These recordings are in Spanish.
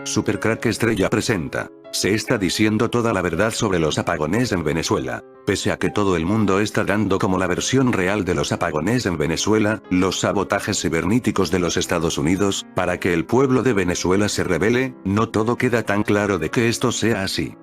Supercrack Estrella presenta. Se está diciendo toda la verdad sobre los apagones en Venezuela. Pese a que todo el mundo está dando como la versión real de los apagones en Venezuela, los sabotajes cibernéticos de los Estados Unidos, para que el pueblo de Venezuela se rebele, no todo queda tan claro de que esto sea así.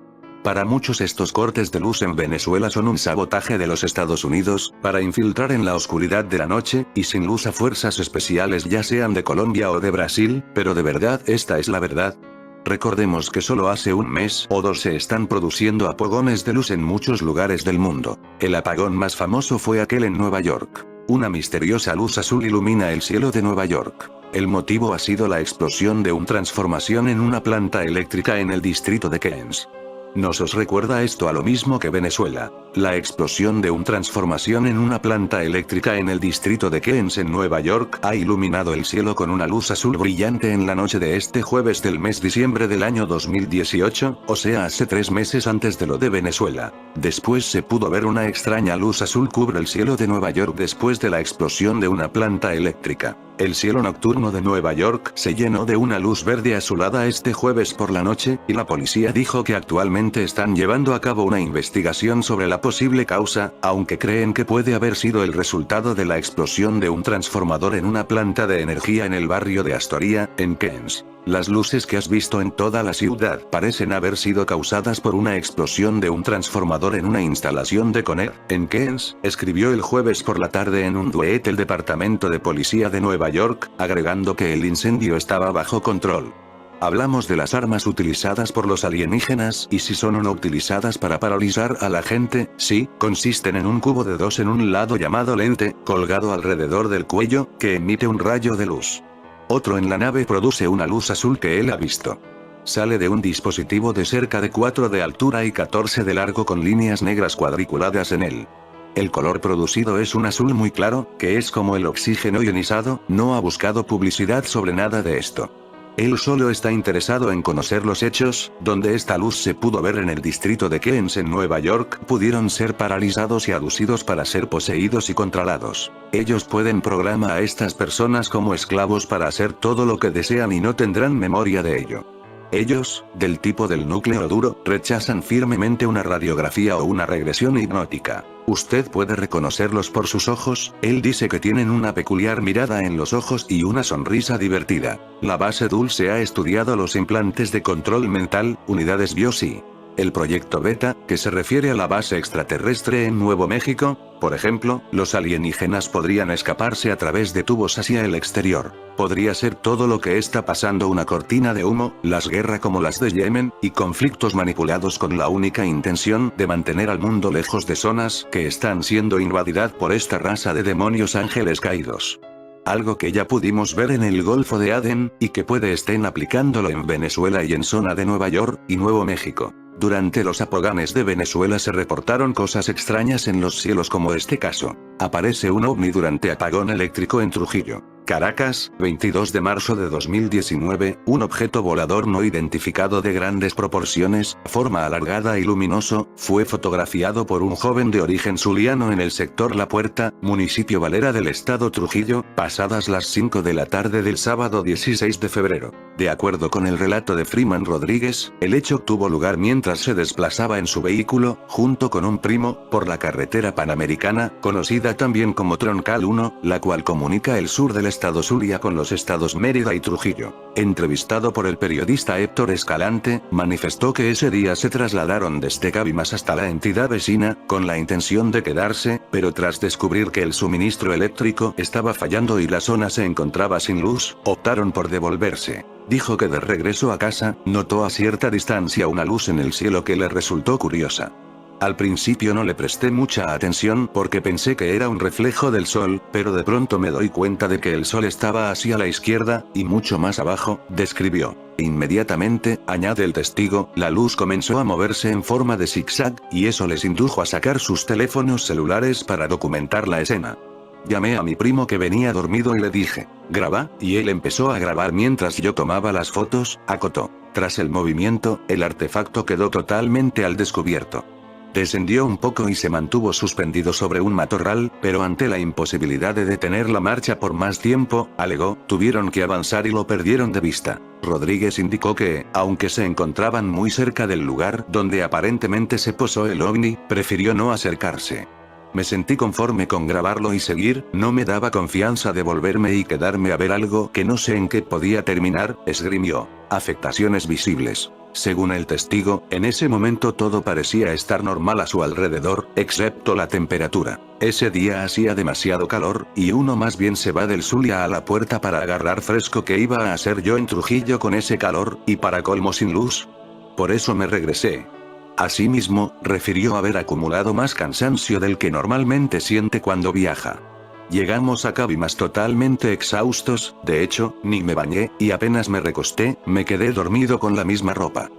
Para muchos estos cortes de luz en Venezuela son un sabotaje de los Estados Unidos, para infiltrar en la oscuridad de la noche, y sin luz a fuerzas especiales ya sean de Colombia o de Brasil, pero de verdad esta es la verdad. Recordemos que solo hace un mes o dos se están produciendo apagones de luz en muchos lugares del mundo. El apagón más famoso fue aquel en Nueva York. Una misteriosa luz azul ilumina el cielo de Nueva York. El motivo ha sido la explosión de una transformación en una planta eléctrica en el distrito de Queens. ¿Nos os recuerda esto a lo mismo que Venezuela? La explosión de una transformación en una planta eléctrica en el distrito de Queens en Nueva York ha iluminado el cielo con una luz azul brillante en la noche de este jueves del mes diciembre del año 2018, o sea hace 3 meses antes de lo de Venezuela. Después se pudo ver una extraña luz azul cubre el cielo de Nueva York después de la explosión de una planta eléctrica. El cielo nocturno de Nueva York se llenó de una luz verde azulada este jueves por la noche, y la policía dijo que actualmente están llevando a cabo una investigación sobre la posible causa, aunque creen que puede haber sido el resultado de la explosión de un transformador en una planta de energía en el barrio de Astoria, en Queens. Las luces que has visto en toda la ciudad parecen haber sido causadas por una explosión de un transformador en una instalación de Conner, en Queens, escribió el jueves por la tarde en un tuit el Departamento de Policía de Nueva York, agregando que el incendio estaba bajo control. Hablamos de las armas utilizadas por los alienígenas y si son o no utilizadas para paralizar a la gente. Sí, consisten en un cubo de 2 en un lado llamado lente, colgado alrededor del cuello, que emite un rayo de luz. Otro en la nave produce una luz azul que él ha visto. Sale de un dispositivo de cerca de 4 de altura y 14 de largo con líneas negras cuadriculadas en él. El color producido es un azul muy claro, que es como el oxígeno ionizado. No ha buscado publicidad sobre nada de esto. Él solo está interesado en conocer los hechos, donde esta luz se pudo ver en el distrito de Queens en Nueva York, pudieron ser paralizados y aducidos para ser poseídos y controlados. Ellos pueden programar a estas personas como esclavos para hacer todo lo que desean y no tendrán memoria de ello. Ellos, del tipo del núcleo duro, rechazan firmemente una radiografía o una regresión hipnótica. Usted puede reconocerlos por sus ojos. Él dice que tienen una peculiar mirada en los ojos y una sonrisa divertida. La base Dulce ha estudiado los implantes de control mental, unidades BIOSI. El proyecto Beta, que se refiere a la base extraterrestre en Nuevo México. Por ejemplo, los alienígenas podrían escaparse a través de tubos hacia el exterior. Podría ser todo lo que está pasando una cortina de humo, las guerras como las de Yemen, y conflictos manipulados con la única intención de mantener al mundo lejos de zonas que están siendo invadidas por esta raza de demonios ángeles caídos. Algo que ya pudimos ver en el Golfo de Adén, y que puede estén aplicándolo en Venezuela y en zona de Nueva York y Nuevo México. Durante los apagones de Venezuela se reportaron cosas extrañas en los cielos como este caso. Aparece un ovni durante apagón eléctrico en Trujillo. Caracas, 22 de marzo de 2019, un objeto volador no identificado de grandes proporciones, forma alargada y luminoso, fue fotografiado por un joven de origen zuliano en el sector La Puerta, municipio Valera del estado Trujillo, pasadas las 5 de la tarde del sábado 16 de febrero. De acuerdo con el relato de Freeman Rodríguez, el hecho tuvo lugar mientras se desplazaba en su vehículo, junto con un primo, por la carretera panamericana, conocida también como Troncal 1, la cual comunica el sur del estado Zulia con los estados Mérida y Trujillo. Entrevistado por el periodista Héctor Escalante, manifestó que ese día se trasladaron desde Cabimas hasta la entidad vecina, con la intención de quedarse, pero tras descubrir que el suministro eléctrico estaba fallando y la zona se encontraba sin luz, optaron por devolverse. Dijo que de regreso a casa, notó a cierta distancia una luz en el cielo que le resultó curiosa. Al principio no le presté mucha atención porque pensé que era un reflejo del sol, pero de pronto me doy cuenta de que el sol estaba hacia la izquierda, y mucho más abajo, describió. Inmediatamente, añade el testigo, la luz comenzó a moverse en forma de zigzag, y eso les indujo a sacar sus teléfonos celulares para documentar la escena. Llamé a mi primo que venía dormido y le dije, graba, y él empezó a grabar mientras yo tomaba las fotos, acotó. Tras el movimiento, el artefacto quedó totalmente al descubierto. Descendió un poco y se mantuvo suspendido sobre un matorral, pero ante la imposibilidad de detener la marcha por más tiempo, alegó, tuvieron que avanzar y lo perdieron de vista. Rodríguez indicó que, aunque se encontraban muy cerca del lugar donde aparentemente se posó el ovni, prefirió no acercarse. Me sentí conforme con grabarlo y seguir, no me daba confianza de volverme y quedarme a ver algo que no sé en qué podía terminar, esgrimió. Afectaciones visibles. Según el testigo, en ese momento todo parecía estar normal a su alrededor, excepto la temperatura. Ese día hacía demasiado calor, y uno más bien se va del Zulia a la puerta para agarrar fresco que iba a hacer yo en Trujillo con ese calor, y para colmo sin luz. Por eso me regresé. Asimismo, refirió haber acumulado más cansancio del que normalmente siente cuando viaja. Llegamos a Cabimas totalmente exhaustos, de hecho, ni me bañé, y apenas me recosté, me quedé dormido con la misma ropa.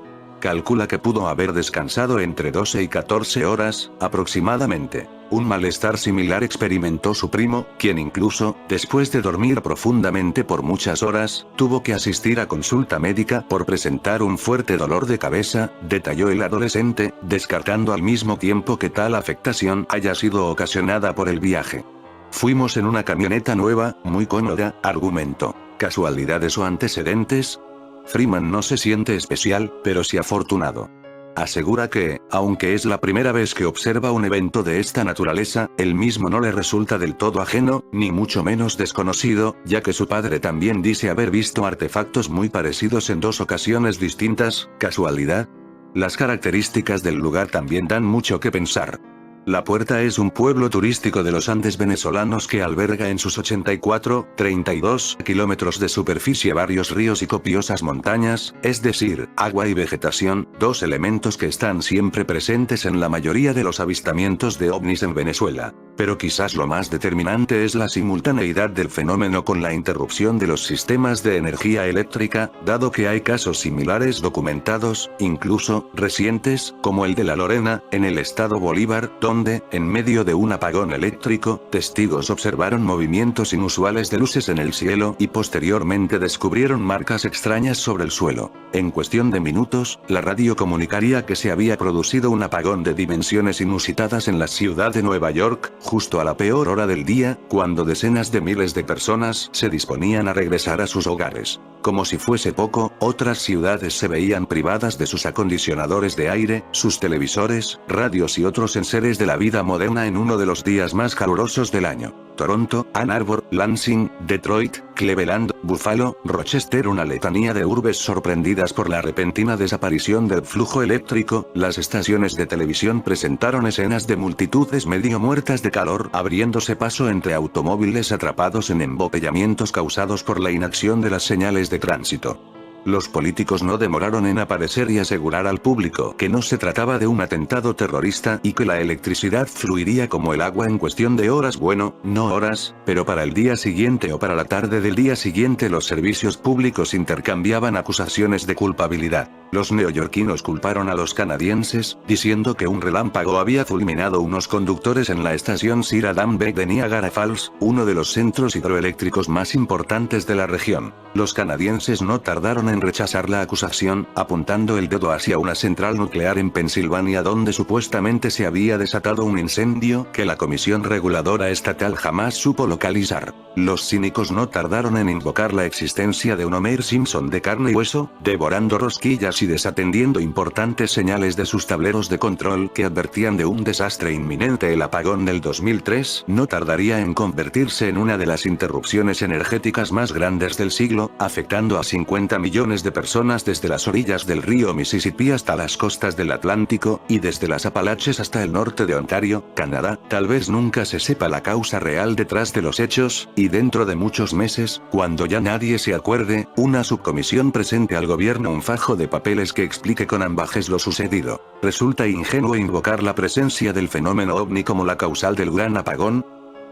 Calcula que pudo haber descansado entre 12 y 14 horas, aproximadamente. Un malestar similar experimentó su primo, quien incluso, después de dormir profundamente por muchas horas, tuvo que asistir a consulta médica por presentar un fuerte dolor de cabeza, detalló el adolescente, descartando al mismo tiempo que tal afectación haya sido ocasionada por el viaje. Fuimos en una camioneta nueva, muy cómoda, argumentó. ¿Casualidades o antecedentes? Freeman no se siente especial, pero sí afortunado. Asegura que, aunque es la primera vez que observa un evento de esta naturaleza, el mismo no le resulta del todo ajeno, ni mucho menos desconocido, ya que su padre también dice haber visto artefactos muy parecidos en 2 ocasiones distintas. ¿Casualidad? Las características del lugar también dan mucho que pensar. La Puerta es un pueblo turístico de los Andes venezolanos que alberga en sus 32 kilómetros de superficie varios ríos y copiosas montañas, es decir, agua y vegetación, 2 elementos que están siempre presentes en la mayoría de los avistamientos de ovnis en Venezuela. Pero quizás lo más determinante es la simultaneidad del fenómeno con la interrupción de los sistemas de energía eléctrica, dado que hay casos similares documentados, incluso recientes, como el de La Lorena, en el estado Bolívar, donde, en medio de un apagón eléctrico, testigos observaron movimientos inusuales de luces en el cielo y posteriormente descubrieron marcas extrañas sobre el suelo. En cuestión de minutos, la radio comunicaría que se había producido un apagón de dimensiones inusitadas en la ciudad de Nueva York, justo a la peor hora del día, cuando decenas de miles de personas se disponían a regresar a sus hogares. Como si fuese poco, otras ciudades se veían privadas de sus acondicionadores de aire, sus televisores, radios y otros enseres de la vida moderna en uno de los días más calurosos del año. Toronto, Ann Arbor, Lansing, Detroit, Cleveland, Buffalo, Rochester, una letanía de urbes sorprendidas por la repentina desaparición del flujo eléctrico. Las estaciones de televisión presentaron escenas de multitudes medio muertas de calor, abriéndose paso entre automóviles atrapados en embotellamientos causados por la inacción de las señales de tránsito. Los políticos no demoraron en aparecer y asegurar al público que no se trataba de un atentado terrorista y que la electricidad fluiría como el agua en cuestión de horas, bueno, no horas, pero para el día siguiente o para la tarde del día siguiente los servicios públicos intercambiaban acusaciones de culpabilidad. Los neoyorquinos culparon a los canadienses, diciendo que un relámpago había fulminado unos conductores en la estación Sir Adam Beck de Niagara Falls, uno de los centros hidroeléctricos más importantes de la región. Los canadienses no tardaron en rechazar la acusación, apuntando el dedo hacia una central nuclear en Pensilvania donde supuestamente se había desatado un incendio que la Comisión Reguladora Estatal jamás supo localizar. Los cínicos no tardaron en invocar la existencia de un Homer Simpson de carne y hueso, devorando rosquillas y desatendiendo importantes señales de sus tableros de control que advertían de un desastre inminente. El apagón del 2003 no tardaría en convertirse en una de las interrupciones energéticas más grandes del siglo, afectando a 50 millones de personas desde las orillas del río Mississippi hasta las costas del Atlántico, y desde las Apalaches hasta el norte de Ontario, Canadá. Tal vez nunca se sepa la causa real detrás de los hechos, y dentro de muchos meses, cuando ya nadie se acuerde, una subcomisión presente al gobierno un fajo de papeles que explique con ambajes lo sucedido. ¿Resulta ingenuo invocar la presencia del fenómeno ovni como la causal del gran apagón?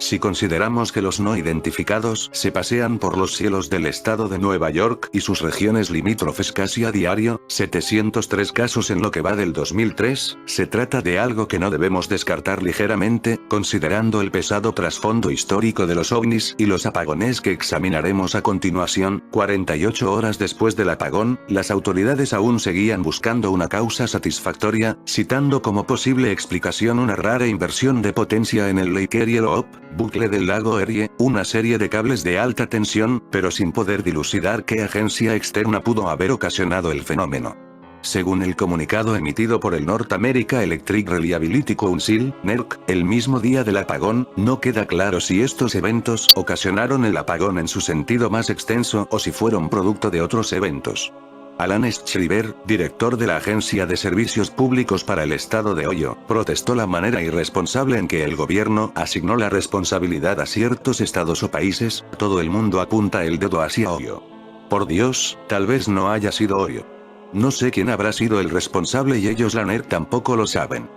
Si consideramos que los no identificados se pasean por los cielos del estado de Nueva York y sus regiones limítrofes casi a diario, 703 casos en lo que va del 2003, se trata de algo que no debemos descartar ligeramente, considerando el pesado trasfondo histórico de los ovnis y los apagones que examinaremos a continuación. 48 horas después del apagón, las autoridades aún seguían buscando una causa satisfactoria, citando como posible explicación una rara inversión de potencia en el Lake Erie Loop, bucle del lago Erie, una serie de cables de alta tensión, pero sin poder dilucidar qué agencia externa pudo haber ocasionado el fenómeno. Según el comunicado emitido por el North America Electric Reliability Council, NERC, el mismo día del apagón, no queda claro si estos eventos ocasionaron el apagón en su sentido más extenso o si fueron producto de otros eventos. Alan Shriver, director de la Agencia de Servicios Públicos para el Estado de Ohio, protestó la manera irresponsable en que el gobierno asignó la responsabilidad a ciertos estados o países. Todo el mundo apunta el dedo hacia Ohio. Por Dios, tal vez no haya sido Ohio. No sé quién habrá sido el responsable y ellos la NERC tampoco lo saben.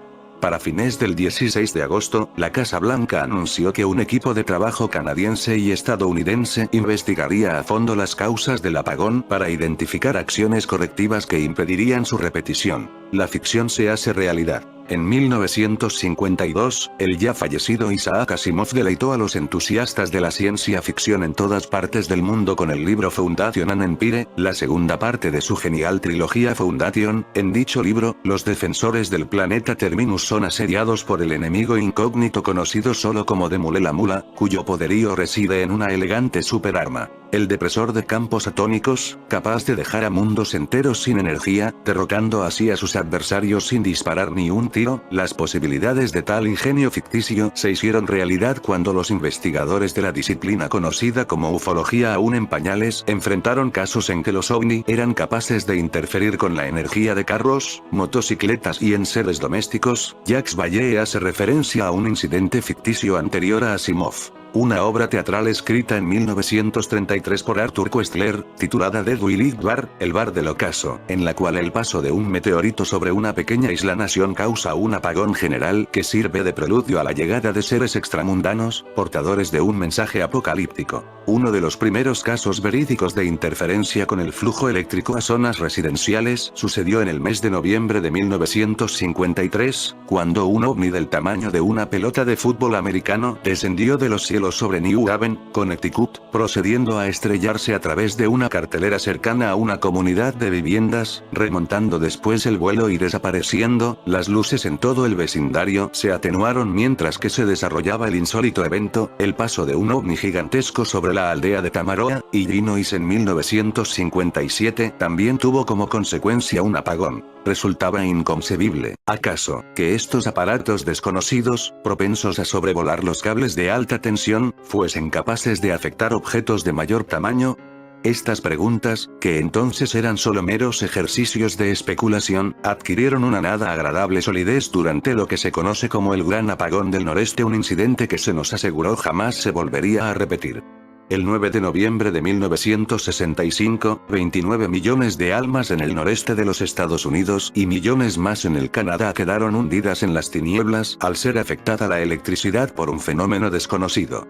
Para fines del 16 de agosto, la Casa Blanca anunció que un equipo de trabajo canadiense y estadounidense investigaría a fondo las causas del apagón para identificar acciones correctivas que impedirían su repetición. La ficción se hace realidad. En 1952, el ya fallecido Isaac Asimov deleitó a los entusiastas de la ciencia ficción en todas partes del mundo con el libro Foundation and Empire, la segunda parte de su genial trilogía Foundation. En dicho libro, los defensores del planeta Terminus son asediados por el enemigo incógnito conocido solo como Demule la Mula, cuyo poderío reside en una elegante superarma. El depresor de campos atómicos, capaz de dejar a mundos enteros sin energía, derrocando así a sus adversarios sin disparar ni un tiro. Las posibilidades de tal ingenio ficticio se hicieron realidad cuando los investigadores de la disciplina conocida como ufología aún en pañales enfrentaron casos en que los ovni eran capaces de interferir con la energía de carros, motocicletas y en seres domésticos. Jacques Vallée hace referencia a un incidente ficticio anterior a Asimov. Una obra teatral escrita en 1933 por Arthur Koestler, titulada Dead We Live Bar, el bar del ocaso, en la cual el paso de un meteorito sobre una pequeña isla-nación causa un apagón general que sirve de preludio a la llegada de seres extramundanos, portadores de un mensaje apocalíptico. Uno de los primeros casos verídicos de interferencia con el flujo eléctrico a zonas residenciales sucedió en el mes de noviembre de 1953, cuando un ovni del tamaño de una pelota de fútbol americano descendió de los cielos sobre New Haven, Connecticut, procediendo a estrellarse a través de una cartelera cercana a una comunidad de viviendas, remontando después el vuelo y desapareciendo. Las luces en todo el vecindario se atenuaron mientras que se desarrollaba el insólito evento, el paso de un ovni gigantesco sobre la aldea de Tamaroa, Illinois en 1957, también tuvo como consecuencia un apagón. Resultaba inconcebible, ¿acaso, que estos aparatos desconocidos, propensos a sobrevolar los cables de alta tensión, fuesen capaces de afectar objetos de mayor tamaño? Estas preguntas, que entonces eran solo meros ejercicios de especulación, adquirieron una nada agradable solidez durante lo que se conoce como el Gran Apagón del Noreste, un incidente que se nos aseguró jamás se volvería a repetir. El 9 de noviembre de 1965, 29 millones de almas en el noreste de los Estados Unidos y millones más en el Canadá quedaron hundidas en las tinieblas al ser afectada la electricidad por un fenómeno desconocido.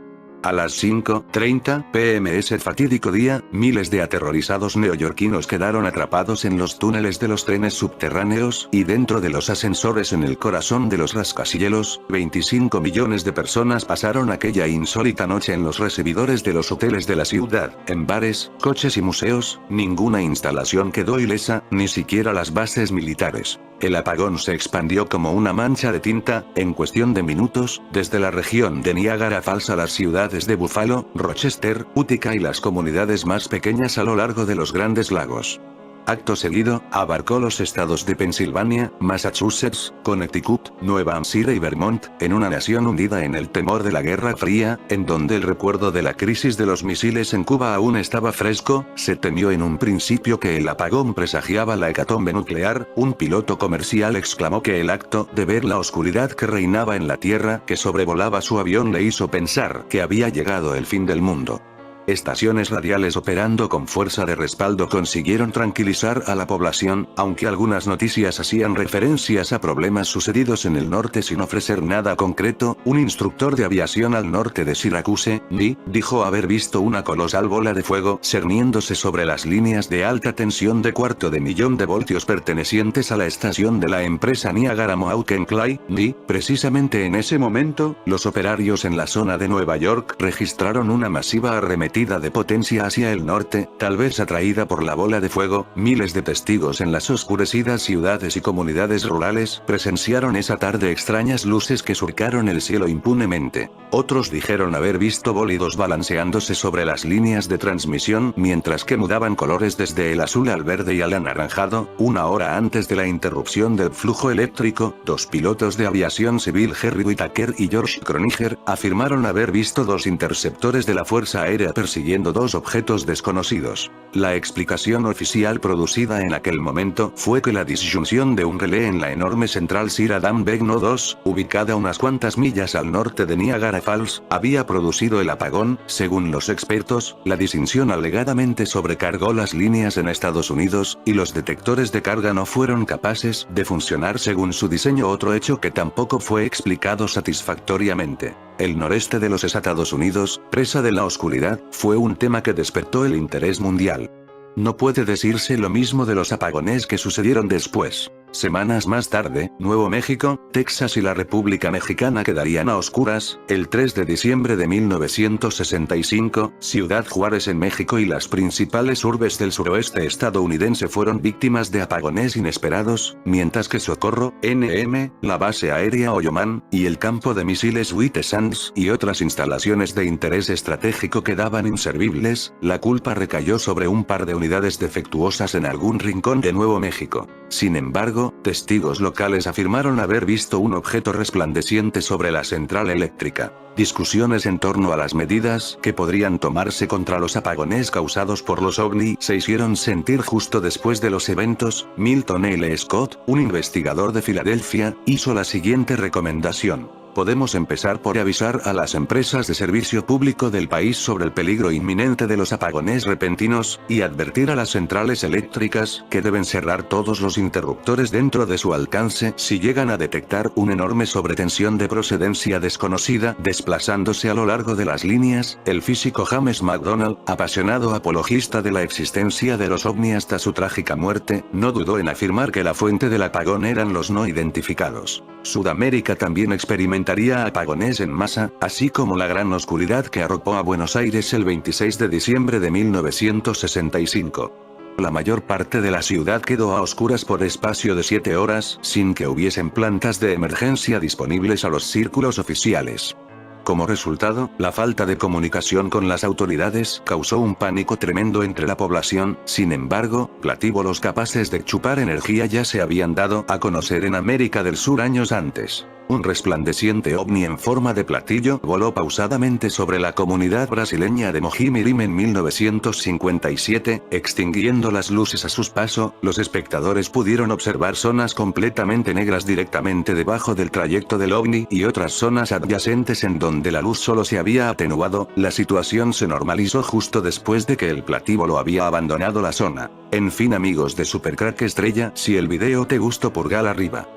A las 5:30 p.m. ese fatídico día, miles de aterrorizados neoyorquinos quedaron atrapados en los túneles de los trenes subterráneos y dentro de los ascensores en el corazón de los rascacielos. 25 millones de personas pasaron aquella insólita noche en los recibidores de los hoteles de la ciudad, en bares, coches y museos. Ninguna instalación quedó ilesa, ni siquiera las bases militares. El apagón se expandió como una mancha de tinta, en cuestión de minutos, desde la región de Niágara Falls a las ciudades de Buffalo, Rochester, Utica y las comunidades más pequeñas a lo largo de los Grandes Lagos. Acto seguido, abarcó los estados de Pensilvania, Massachusetts, Connecticut, Nueva Hampshire y Vermont, en una nación hundida en el temor de la Guerra Fría, en donde el recuerdo de la crisis de los misiles en Cuba aún estaba fresco. Se temió en un principio que el apagón presagiaba la hecatombe nuclear. Un piloto comercial exclamó que el acto de ver la oscuridad que reinaba en la tierra que sobrevolaba su avión le hizo pensar que había llegado el fin del mundo. Estaciones radiales operando con fuerza de respaldo consiguieron tranquilizar a la población, aunque algunas noticias hacían referencias a problemas sucedidos en el norte sin ofrecer nada concreto. Un instructor de aviación al norte de Syracuse, dijo haber visto una colosal bola de fuego cerniéndose sobre las líneas de alta tensión de 1/4 de voltios pertenecientes a la estación de la empresa Niagara Mohawk Clay. Precisamente en ese momento, los operarios en la zona de Nueva York registraron una masiva arremetida de potencia hacia el norte, tal vez atraída por la bola de fuego. Miles de testigos en las oscurecidas ciudades y comunidades rurales presenciaron esa tarde extrañas luces que surcaron el cielo impunemente. Otros dijeron haber visto bólidos balanceándose sobre las líneas de transmisión mientras que mudaban colores desde el azul al verde y al anaranjado. Una hora antes de la interrupción del flujo eléctrico, dos pilotos de aviación civil, Jerry Whitaker y George Croninger, afirmaron haber visto dos interceptores de la Fuerza Aérea persiguiendo dos objetos desconocidos. La explicación oficial producida en aquel momento fue que la disyunción de un relé en la enorme central Sir Adam Begno 2, ubicada unas cuantas millas al norte de Niagara Falls, había producido el apagón. Según los expertos, la disyunción alegadamente sobrecargó las líneas en Estados Unidos, y los detectores de carga no fueron capaces de funcionar según su diseño, otro hecho que tampoco fue explicado satisfactoriamente. El noreste de los Estados Unidos, presa de la oscuridad, fue un tema que despertó el interés mundial. No puede decirse lo mismo de los apagones que sucedieron después. Semanas más tarde, Nuevo México, Texas y la República Mexicana quedarían a oscuras. El 3 de diciembre de 1965, Ciudad Juárez en México y las principales urbes del suroeste estadounidense fueron víctimas de apagones inesperados, mientras que Socorro, NM, la base aérea Oyomán, y el campo de misiles White Sands y otras instalaciones de interés estratégico quedaban inservibles. La culpa recayó sobre un par de unidades defectuosas en algún rincón de Nuevo México. Sin embargo, testigos locales afirmaron haber visto un objeto resplandeciente sobre la central eléctrica. Discusiones en torno a las medidas que podrían tomarse contra los apagones causados por los ovni se hicieron sentir justo después de los eventos. Milton L. Scott, un investigador de Filadelfia, hizo la siguiente recomendación: podemos empezar por avisar a las empresas de servicio público del país sobre el peligro inminente de los apagones repentinos, y advertir a las centrales eléctricas que deben cerrar todos los interruptores dentro de su alcance si llegan a detectar una enorme sobretensión de procedencia desconocida desplazándose a lo largo de las líneas. El físico James McDonald, apasionado apologista de la existencia de los ovni hasta su trágica muerte, no dudó en afirmar que la fuente del apagón eran los no identificados. Sudamérica también experimentaría apagones en masa, así como la gran oscuridad que arropó a Buenos Aires el 26 de diciembre de 1965. La mayor parte de la ciudad quedó a oscuras por espacio de 7 horas, sin que hubiesen plantas de emergencia disponibles a los círculos oficiales. Como resultado, la falta de comunicación con las autoridades causó un pánico tremendo entre la población. Sin embargo, platíbulos capaces de chupar energía ya se habían dado a conocer en América del Sur años antes. Un resplandeciente ovni en forma de platillo voló pausadamente sobre la comunidad brasileña de Mojimirim en 1957, extinguiendo las luces a su paso. Los espectadores pudieron observar zonas completamente negras directamente debajo del trayecto del ovni y otras zonas adyacentes en donde la luz solo se había atenuado. La situación se normalizó justo después de que el platíbulo había abandonado la zona. En fin, amigos de Supercrack Estrella, si el video te gustó, pulgar arriba.